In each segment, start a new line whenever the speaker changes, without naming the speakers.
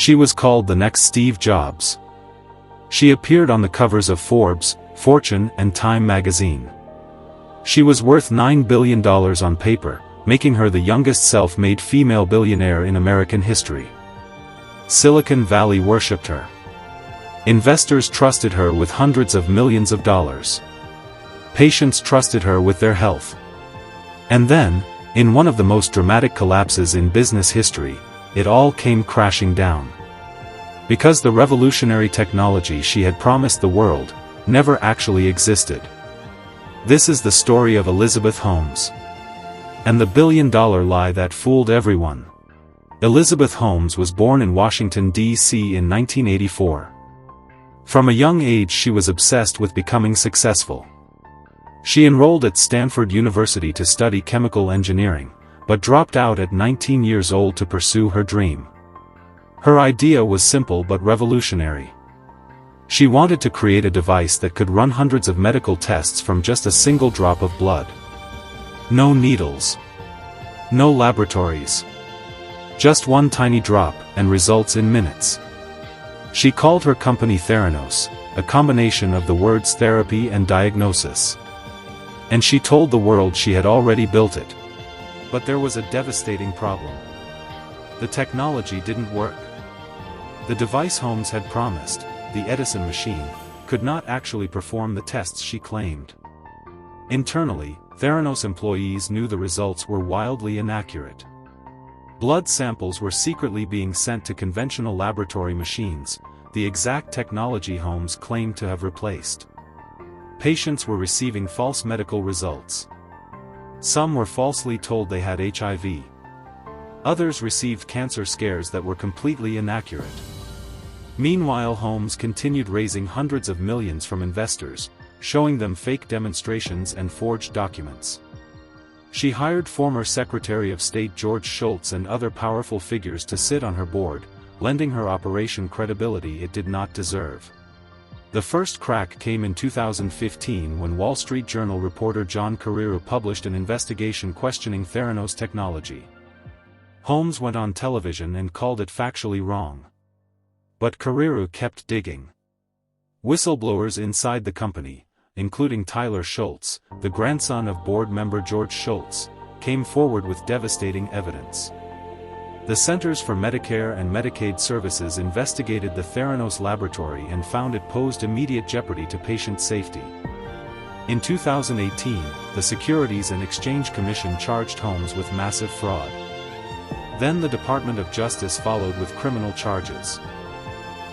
She was called the next Steve Jobs. She appeared on the covers of Forbes, Fortune, and Time magazine. She was worth $9 billion on paper, making her the youngest self-made female billionaire in American history. Silicon Valley worshipped her. Investors trusted her with hundreds of millions of dollars. Patients trusted her with their health. And then, in one of the most dramatic collapses in business history, it all came crashing down. Because the revolutionary technology she had promised the world never actually existed. This is the story of Elizabeth Holmes. And the billion-dollar lie that fooled everyone. Elizabeth Holmes was born in Washington, D.C. in 1984. From a young age she was obsessed with becoming successful. She enrolled at Stanford University to study chemical engineering, but dropped out at 19 years old to pursue her dream. Her idea was simple but revolutionary. She wanted to create a device that could run hundreds of medical tests from just a single drop of blood. No needles. No laboratories. Just one tiny drop, and results in minutes. She called her company Theranos, a combination of the words therapy and diagnosis. And she told the world she had already built it. But there was a devastating problem. The technology didn't work. The device Holmes had promised, the Edison machine, could not actually perform the tests she claimed. Internally, Theranos employees knew the results were wildly inaccurate. Blood samples were secretly being sent to conventional laboratory machines, the exact technology Holmes claimed to have replaced. Patients were receiving false medical results. Some were falsely told they had HIV. Others received cancer scares that were completely inaccurate. Meanwhile, Holmes continued raising hundreds of millions from investors, showing them fake demonstrations and forged documents. She hired former Secretary of State George Shultz and other powerful figures to sit on her board, lending her operation credibility it did not deserve. The first crack came in 2015 when Wall Street Journal reporter John Carreyrou published an investigation questioning Theranos technology. Holmes went on television and called it factually wrong. But Carreyrou kept digging. Whistleblowers inside the company, including Tyler Shultz, the grandson of board member George Shultz, came forward with devastating evidence. The Centers for Medicare and Medicaid Services investigated the Theranos laboratory and found it posed immediate jeopardy to patient safety. In 2018, the Securities and Exchange Commission charged Holmes with massive fraud. Then the Department of Justice followed with criminal charges.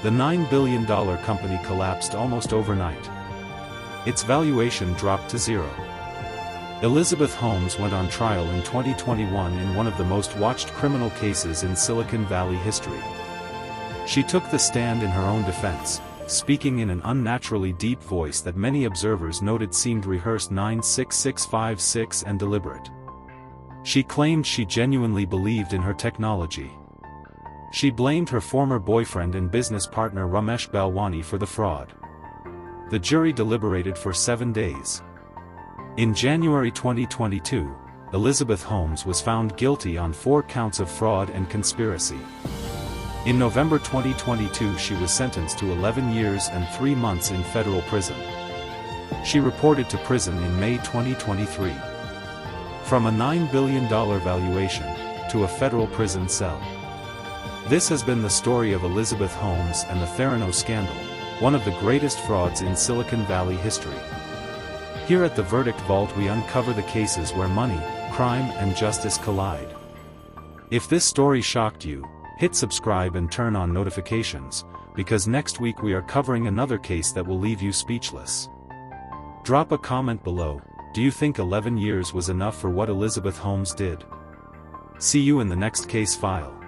The $9 billion company collapsed almost overnight. Its valuation dropped to zero. Elizabeth Holmes went on trial in 2021 in one of the most watched criminal cases in Silicon Valley history. She took the stand in her own defense, speaking in an unnaturally deep voice that many observers noted seemed rehearsed 96656 and deliberate. She claimed she genuinely believed in her technology. She blamed her former boyfriend and business partner Ramesh Balwani for the fraud. The jury deliberated for 7 days. In January 2022, Elizabeth Holmes was found guilty on 4 counts of fraud and conspiracy. In November 2022 she was sentenced to 11 years and 3 months in federal prison. She reported to prison in May 2023. From a $9 billion valuation, to a federal prison cell. This has been the story of Elizabeth Holmes and the Theranos scandal, one of the greatest frauds in Silicon Valley history. Here at the Verdict Vault we uncover the cases where money, crime and justice collide. If this story shocked you, hit subscribe and turn on notifications, because next week we are covering another case that will leave you speechless. Drop a comment below. Do you think 11 years was enough for what Elizabeth Holmes did? See you in the next case file.